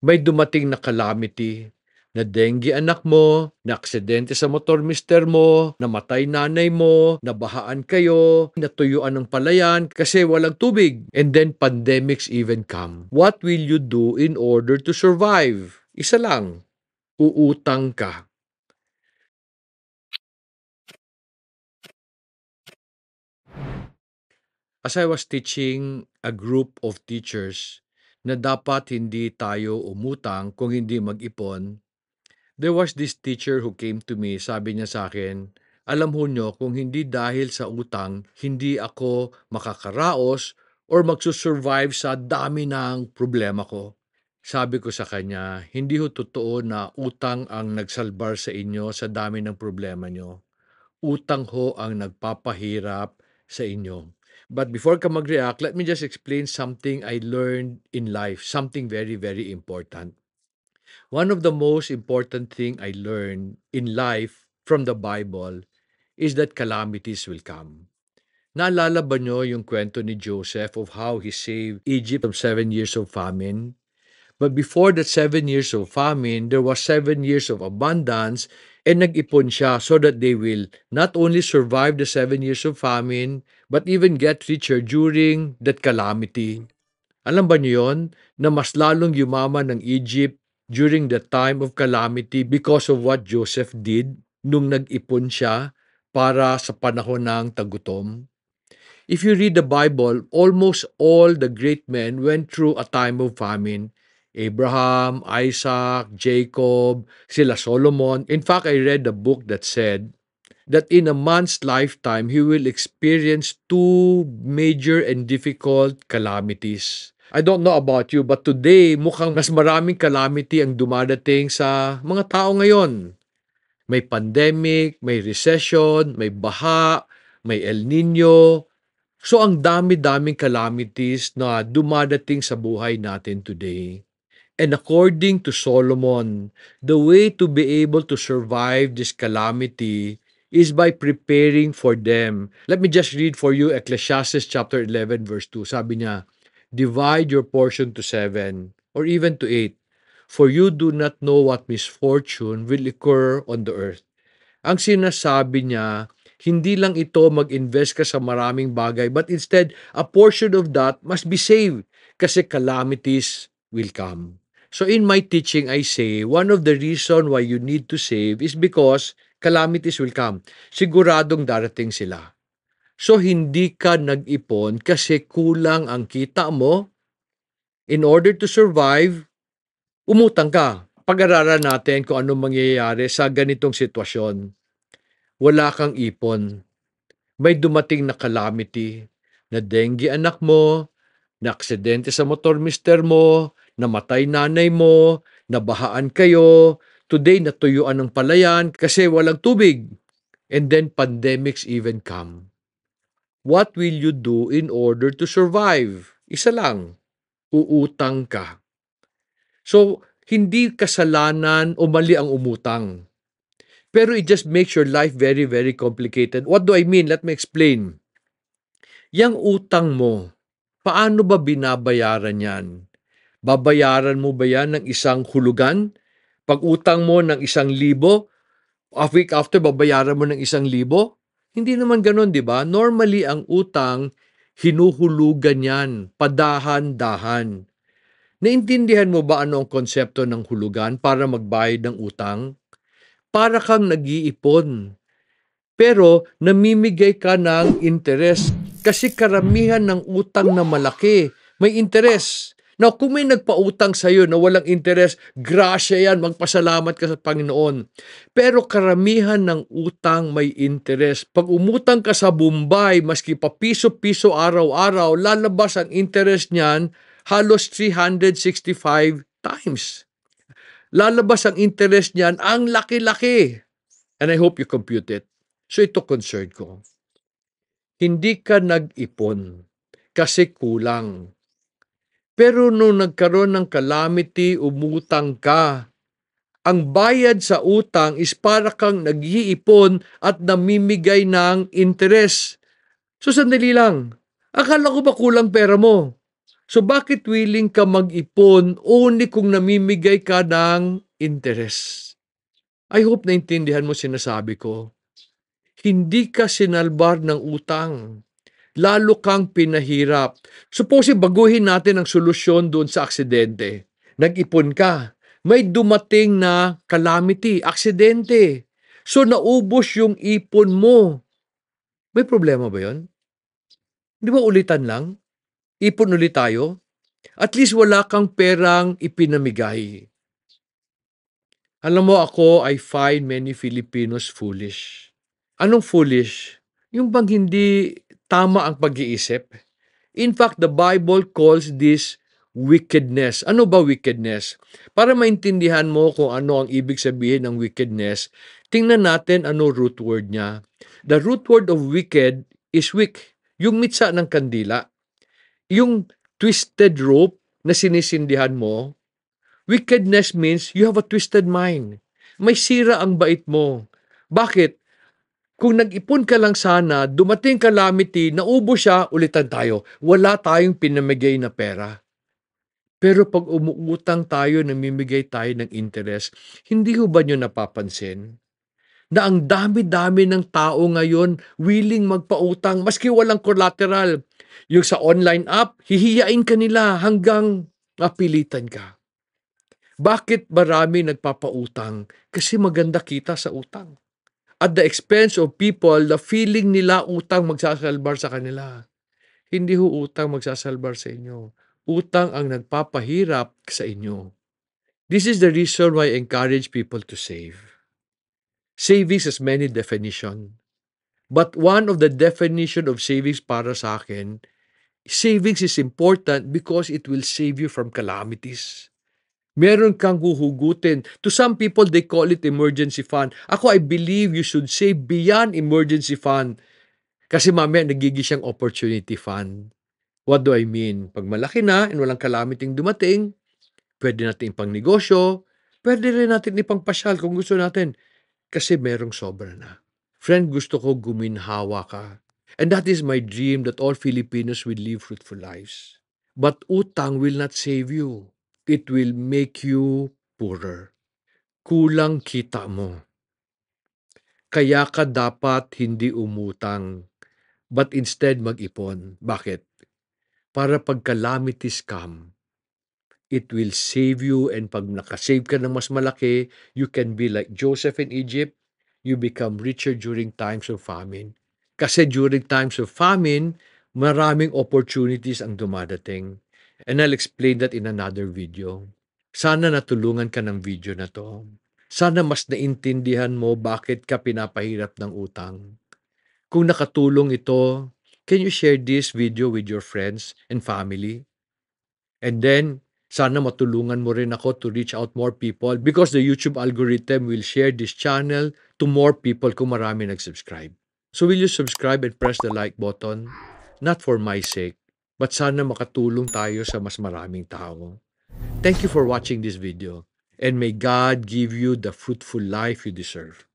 May dumating na calamity, na dengue anak mo, na aksidente sa motor mister mo, namatay nanay mo, nabahaan kayo, natuyuan ng palayan kasi walang tubig. And then pandemics even come. What will you do in order to survive? Isa lang, uutang ka. As I was teaching a group of teachers na dapat hindi tayo umutang kung hindi mag-ipon, there was this teacher who came to me, sabi niya sa akin, alam ho nyo, kung hindi dahil sa utang, hindi ako makakaraos or magsusurvive sa dami ng problema ko. Sabi ko sa kanya, hindi ho totoo na utang ang nagsalbar sa inyo sa dami ng problema nyo. Utang ho ang nagpapahirap sa inyo. But before ka mag-react, let me just explain something I learned in life, something very, very important. One of the most important thing I learned in life from the Bible is that calamities will come. Naalala ba nyo yung kwento ni Joseph of how he saved Egypt from 7 years of famine? But before that 7 years of famine, there was 7 years of abundance and nag-ipon siya so that they will not only survive the 7 years of famine, but even get richer during that calamity. Alam ba niyo yon na mas lalong yumaman ng Egypt during the time of calamity because of what Joseph did nung nag-ipon siya para sa panahon ng tagutom? If you read the Bible, almost all the great men went through a time of famine. Abraham, Isaac, Jacob, sila Solomon. In fact, I read a book that said that in a man's lifetime, he will experience two major and difficult calamities. I don't know about you, but today, mukhang mas maraming calamity ang dumadating sa mga tao ngayon. May pandemic, may recession, may baha, may El Nino. So ang dami-daming calamities na dumadating sa buhay natin today. And according to Solomon, the way to be able to survive this calamity is by preparing for them. Let me just read for you Ecclesiastes chapter 11 verse 2. Sabi niya, divide your portion to 7 or even to 8, for you do not know what misfortune will occur on the earth. Ang sinasabi niya, hindi lang ito mag-invest ka sa maraming bagay, but instead, a portion of that must be saved kasi calamities will come. So in my teaching, I say, one of the reason why you need to save is because calamities will come. Siguradong darating sila. So hindi ka nag-ipon kasi kulang ang kita mo. In order to survive, umutang ka. Pag-aralan natin kung anong mangyayari sa ganitong sitwasyon. Wala kang ipon. May dumating na calamity, na dengue anak mo, na aksidente sa motor mister mo, namatay nanay mo, nabahaan kayo, today natuyuan ng palayan kasi walang tubig. And then pandemics even come. What will you do in order to survive? Isa lang, uutang ka. So, hindi kasalanan o mali ang umutang. Pero it just makes your life very, very complicated. What do I mean? Let me explain. Yang utang mo, paano ba binabayaran yan? Babayaran mo ba yan ng isang hulugan? Pag utang mo ng 1,000, a week after babayaran mo ng 1,000? Hindi naman ganon, di ba? Normally, ang utang, hinuhulugan yan, padahan-dahan. Naintindihan mo ba ano ang konsepto ng hulugan para magbayad ng utang? Para kang nag-iipon. Pero namimigay ka ng interest kasi karamihan ng utang na malaki may interest. Now, kung may nagpautang sa'yo na walang interest, grasya yan, magpasalamat ka sa Panginoon. Pero karamihan ng utang may interest. Pag umutang ka sa Bombay, maski pa piso-piso araw-araw, lalabas ang interest niyan halos 365 times. Lalabas ang interest niyan, ang laki-laki. And I hope you compute it. So ito concern ko. Hindi ka nag-ipon kasi kulang. Pero nung nagkaroon ng calamity, umutang ka. Ang bayad sa utang is para kang nag-iipon at namimigay ng interest. So sandali lang. Akala ko ba kulang pera mo? So bakit willing ka mag-ipon only kung namimigay ka ng interest? I hope naintindihan mo sinasabi ko. Hindi ka sinalbar ng utang. Lalo kang pinahirap. Suppose baguhin natin ang solusyon doon sa aksidente. Nag-ipon ka. May dumating na calamity, aksidente. So naubos yung ipon mo. May problema ba yon? Di ba ulitan lang? Ipon ulit tayo? At least wala kang perang ipinamigay. Alam mo ako, I find many Filipinos foolish. Anong foolish? Yung bang hindi tama ang pag-iisip? In fact, the Bible calls this wickedness. Ano ba wickedness? Para maintindihan mo kung ano ang ibig sabihin ng wickedness, tingnan natin ano root word niya. The root word of wicked is wick, yung mitsa ng kandila. Yung twisted rope na sinisindihan mo, wickedness means you have a twisted mind. May sira ang bait mo. Bakit? Kung nag-ipon ka lang sana, dumating calamity, naubo siya, ulitan tayo. Wala tayong pinamigay na pera. Pero pag umuutang tayo, namimigay tayo ng interest, hindi ho ba nyo napapansin na ang dami-dami ng tao ngayon willing magpautang maski walang collateral? Yung sa online app, hihiyain ka nila hanggang mapilitan ka. Bakit marami nagpapautang? Kasi maganda kita sa utang. At the expense of people, the feeling nila utang magsasalbar sa kanila. Hindi ho utang magsasalbar sa inyo. Utang ang nagpapahirap sa inyo. This is the reason why I encourage people to save. Savings has many definitions. But one of the definition of savings para sa akin, savings is important because it will save you from calamities. Meron kang huhugutin. To some people, they call it emergency fund. Ako, I believe you should save beyond emergency fund. Kasi mamaya nagiging siyang opportunity fund. What do I mean? Pag malaki na and walang calamity dumating, pwede natin ipang negosyo, pwede rin natin ipang pasyal kung gusto natin. Kasi merong sobra na. Friend, gusto ko guminhawa ka. And that is my dream that all Filipinos will live fruitful lives. But utang will not save you. It will make you poorer. Kulang kita mo. Kaya ka dapat hindi umutang, but instead mag-ipon. Bakit? Para pag calamities come, it will save you, and pag nakasave ka ng mas malaki, you can be like Joseph in Egypt, you become richer during times of famine. Kasi during times of famine, maraming opportunities ang dumadating. And I'll explain that in another video. Sana natulungan ka ng video na to. Sana mas naintindihan mo bakit ka pinapahirap ng utang. Kung nakatulong ito, can you share this video with your friends and family? And then, sana matulungan mo rin ako to reach out more people because the YouTube algorithm will share this channel to more people kung marami nag-subscribe. So will you subscribe and press the like button? Not for my sake, but sana makatulong tayo sa mas maraming tao. Thank you for watching this video, and may God give you the fruitful life you deserve.